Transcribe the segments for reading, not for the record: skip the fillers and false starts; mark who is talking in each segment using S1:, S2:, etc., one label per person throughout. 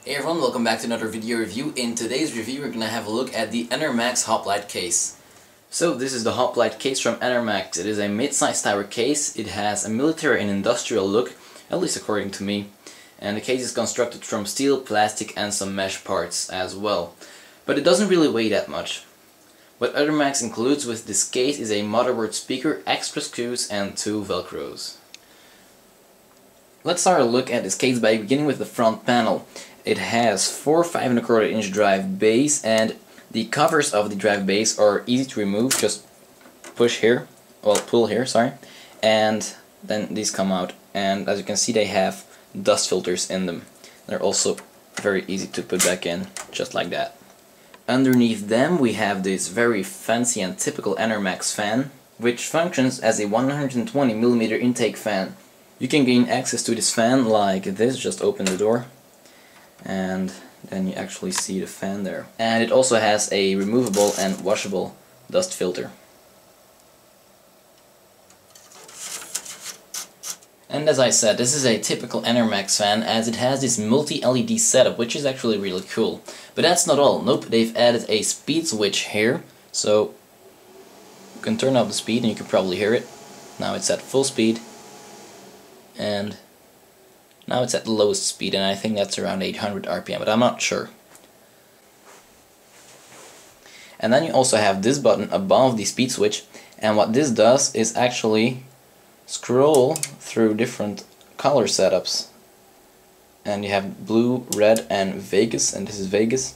S1: Hey everyone, welcome back to another video review. In today's review we're going to have a look at the Enermax Hoplite case. So this is the Hoplite case from Enermax. It is a mid-sized tower case. It has a military and industrial look, at least according to me. And the case is constructed from steel, plastic and some mesh parts as well. But it doesn't really weigh that much. What Enermax includes with this case is a motherboard speaker, extra screws and 2 velcros. Let's start a look at this case by beginning with the front panel. It has 4 5¼ drive bays, and the covers of the drive bays are easy to remove. Just push here, well, pull here, sorry, and then these come out. And as you can see, they have dust filters in them. They're also very easy to put back in, just like that. Underneath them we have this very fancy and typical Enermax fan, which functions as a 120mm intake fan. You can gain access to this fan like this. Just open the door and then you actually see the fan there. And it also has a removable and washable dust filter. And as I said, this is a typical Enermax fan, as it has this multi-LED setup, which is actually really cool. But that's not all. Nope, they've added a speed switch here, so you can turn up the speed and you can probably hear it. Now it's at full speed, and now it's at the lowest speed, and I think that's around 800 RPM, but I'm not sure. And then you also have this button above the speed switch, and what this does is actually scroll through different color setups. And you have blue, red and Vegas, and this is Vegas.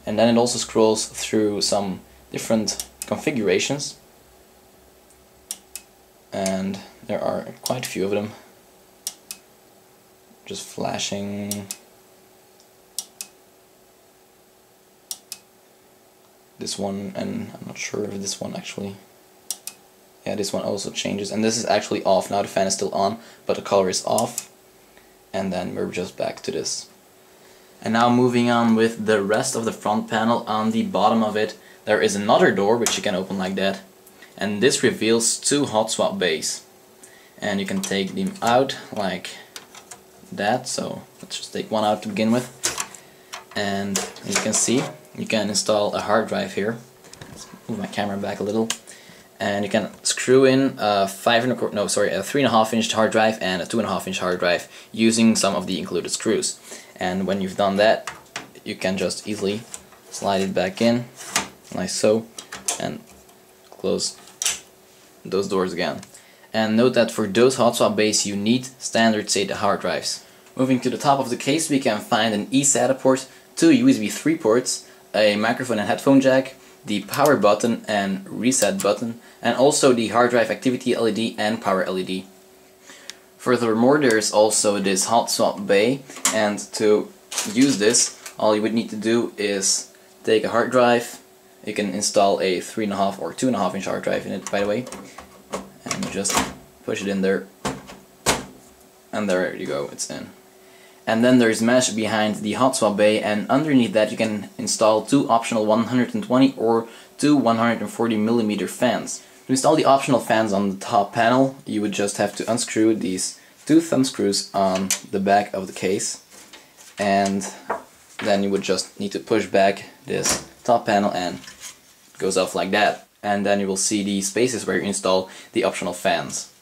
S1: And then it also scrolls through some different configurations, and there are quite a few of them. Just flashing. This one, and I'm not sure if this one actually, yeah, this one also changes, and this is actually off. Now the fan is still on, but the color is off, and then we're just back to this. And now moving on with the rest of the front panel. On the bottom of it there is another door which you can open like that, and this reveals 2 hot swap bays, and you can take them out like that. So let's just take one out to begin with, and as you can see, you can install a hard drive here. Let's move my camera back a little, and you can screw in a 3.5 inch hard drive and a 2.5 inch hard drive using some of the included screws. And when you've done that, you can just easily slide it back in like so and close those doors again. And note that for those hot swap bays you need standard SATA hard drives. Moving to the top of the case, we can find an eSATA port, 2 USB 3 ports, a microphone and headphone jack, the power button and reset button, and also the hard drive activity LED and power LED. Furthermore, there is also this hot swap bay, and to use this all you would need to do is take a hard drive. You can install a 3.5 or 2.5 inch hard drive in it, by the way, and you just push it in there, and there you go, it's in. And then there's mesh behind the hot swap bay, and underneath that you can install 2 optional 120 or 2 140mm fans. To install the optional fans on the top panel, you would just have to unscrew these 2 thumb screws on the back of the case, and then you would just need to push back this top panel and it goes off like that. And then you will see the spaces where you install the optional fans.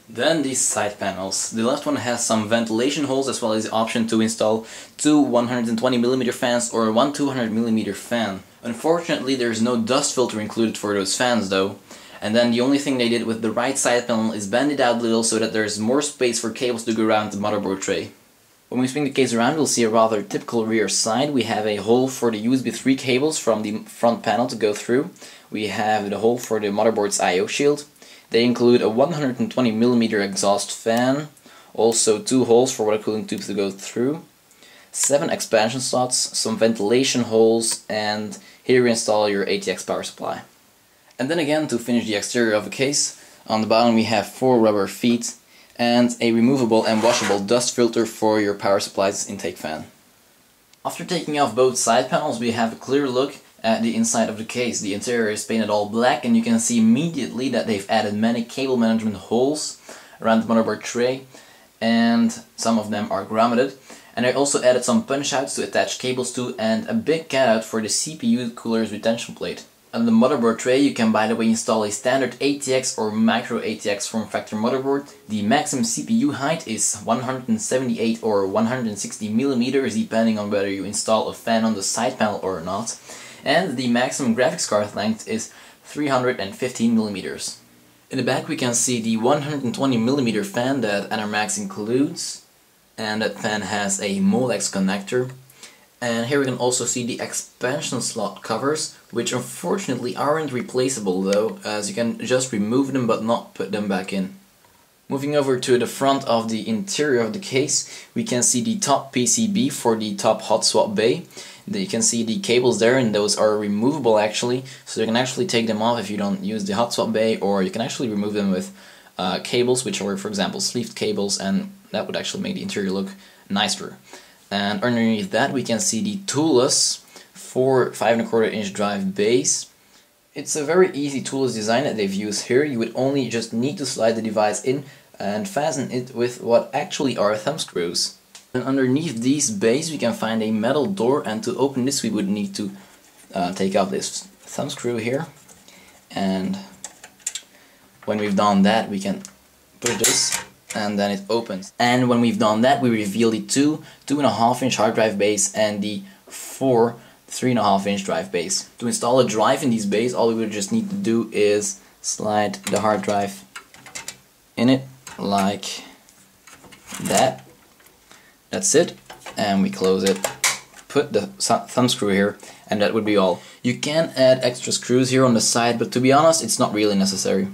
S1: Then these side panels. The left one has some ventilation holes, as well as the option to install 2 120mm fans or 1 200mm fan. Unfortunately, there is no dust filter included for those fans though. And then the only thing they did with the right side panel is bend it out a little so that there's more space for cables to go around the motherboard tray. When we swing the case around, we'll see a rather typical rear side. We have a hole for the USB 3 cables from the front panel to go through. We have the hole for the motherboard's I/O shield. They include a 120mm exhaust fan, also 2 holes for water cooling tubes to go through, 7 expansion slots, some ventilation holes, and here you install your ATX power supply. And then again, to finish the exterior of the case, on the bottom we have 4 rubber feet and a removable and washable dust filter for your power supply's intake fan. After taking off both side panels, we have a clear look at the inside of the case. The interior is painted all black, and you can see immediately that they've added many cable management holes around the motherboard tray, and some of them are grommeted. And I also added some punch outs to attach cables to, and a big cutout for the CPU cooler's retention plate. On the motherboard tray you can, by the way, install a standard ATX or micro ATX form factor motherboard. The maximum CPU height is 178 or 160 millimeters, depending on whether you install a fan on the side panel or not. And the maximum graphics card length is 315 millimeters. In the back we can see the 120mm fan that Enermax includes, and that fan has a Molex connector. And here we can also see the expansion slot covers, which unfortunately aren't replaceable though, as you can just remove them but not put them back in. Moving over to the front of the interior of the case, we can see the top PCB for the top hot swap bay. You can see the cables there, and those are removable actually, so you can actually take them off if you don't use the hot swap bay, or you can actually remove them with cables which are, for example, sleeved cables, and that would actually make the interior look nicer. And underneath that we can see the toolless 5¼ inch drive base. It's a very easy toolless design that they've used here. You would only just need to slide the device in and fasten it with what actually are thumb screws. And underneath these bays we can find a metal door, and to open this we would need to take out this thumb screw here. And when we've done that we can push this and then it opens. And when we've done that we reveal the 2.5 inch hard drive base and the 3.5 inch drive base. To install a drive in these bays, all we would just need to do is slide the hard drive in it like that. That's it, and we close it, put the thumb screw here, and that would be all. You can add extra screws here on the side, but to be honest it's not really necessary.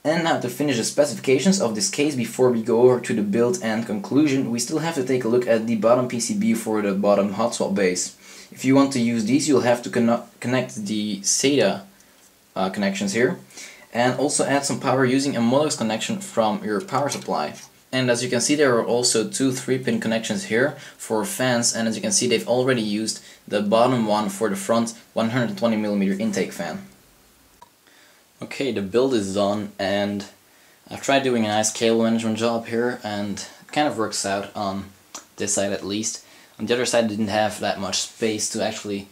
S1: And now to finish the specifications of this case before we go over to the build and conclusion, we still have to take a look at the bottom PCB for the bottom hot swap base. If you want to use these you'll have to connect the SATA connections here, and also add some power using a Molex connection from your power supply. And as you can see there are also two 3-pin connections here for fans, and as you can see they've already used the bottom one for the front 120mm intake fan. Okay, the build is done, and I've tried doing a nice cable management job here, and it kind of works out on this side at least. On the other side I didn't have that much space to actually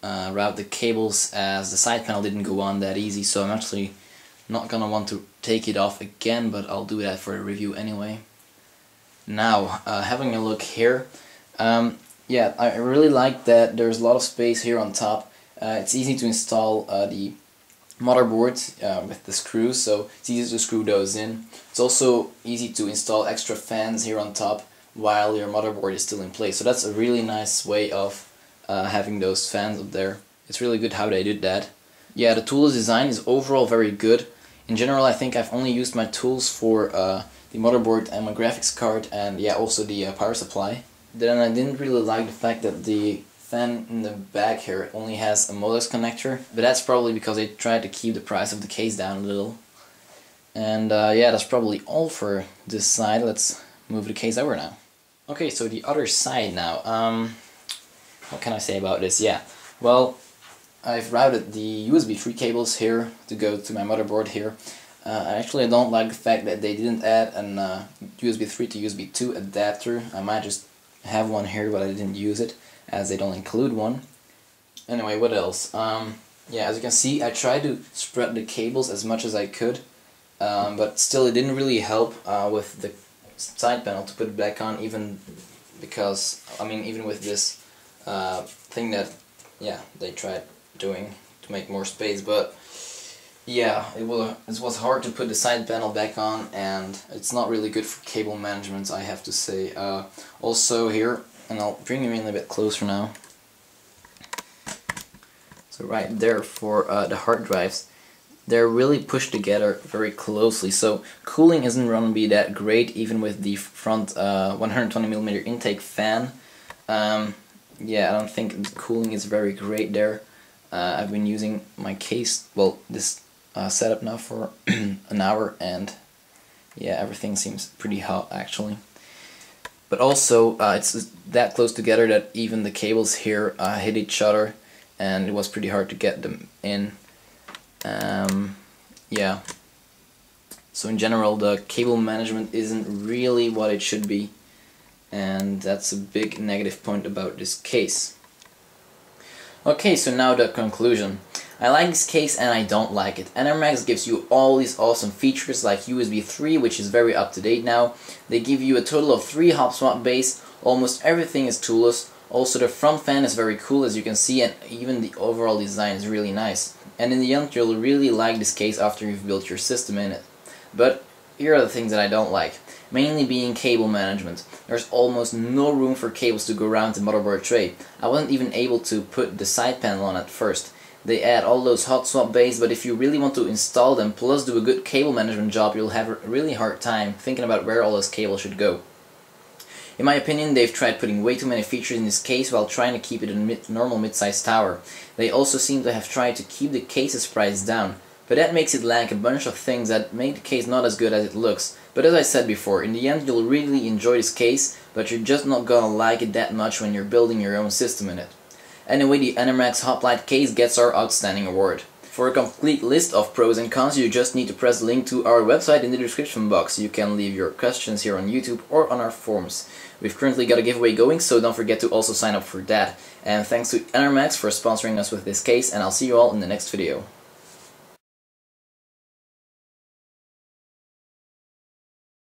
S1: route the cables, as the side panel didn't go on that easy, so I'm actually not gonna want to take it off again, but I'll do that for a review anyway. Now, having a look here, yeah, I really like that there's a lot of space here on top. It's easy to install the motherboard with the screws, so it's easy to screw those in. It's also easy to install extra fans here on top while your motherboard is still in place, so that's a really nice way of having those fans up there. It's really good how they did that. Yeah, the tools design is overall very good. In general I think I've only used my tools for the motherboard and my graphics card, and yeah, also the power supply. Then I didn't really like the fact that the fan in the back here only has a Molex connector, but that's probably because they tried to keep the price of the case down a little. And yeah, that's probably all for this side. Let's move the case over now. Okay, so the other side now. What can I say about this? Yeah, well, I've routed the USB 3 cables here to go to my motherboard here. Actually, I don't like the fact that they didn't add an USB 3 to USB 2 adapter. I might just have one here, but I didn't use it, as they don't include one. Anyway, what else? Yeah, as you can see, I tried to spread the cables as much as I could, but still it didn't really help with the side panel to put it back on, even because, I mean, even with this thing that, yeah, they tried doing to make more space, but yeah, it was hard to put the side panel back on, and it's not really good for cable management, I have to say. Also here, and I'll bring you in a bit closer now. So right there for the hard drives, they're really pushed together very closely, so cooling isn't going to be that great even with the front 120mm intake fan. Yeah, I don't think the cooling is very great there. I've been using my case, well, this setup now for an hour, and yeah, everything seems pretty hot actually. But also, it's that close together that even the cables here hit each other, and it was pretty hard to get them in. Yeah. So in general, the cable management isn't really what it should be. and that's a big negative point about this case. Okay, so now the conclusion. I like this case and I don't like it. Enermax gives you all these awesome features like USB 3, which is very up to date now. They give you a total of 3 hop swap bays, almost everything is toolless. Also the front fan is very cool, as you can see, and even the overall design is really nice. And in the end you'll really like this case after you've built your system in it. But here are the things that I don't like. Mainly being cable management. There's almost no room for cables to go around the motherboard tray. I wasn't even able to put the side panel on at first. They add all those hot swap bays, but if you really want to install them plus do a good cable management job, you'll have a really hard time thinking about where all those cables should go. In my opinion, they've tried putting way too many features in this case while trying to keep it a normal mid-sized tower. They also seem to have tried to keep the case's price down, but that makes it lack a bunch of things that make the case not as good as it looks. But as I said before, in the end you'll really enjoy this case, but you're just not gonna like it that much when you're building your own system in it. Anyway, the Enermax Hoplite case gets our Outstanding award. For a complete list of pros and cons, you just need to press the link to our website in the description box. You can leave your questions here on YouTube or on our forums. We've currently got a giveaway going, so don't forget to also sign up for that. And thanks to Enermax for sponsoring us with this case, and I'll see you all in the next video.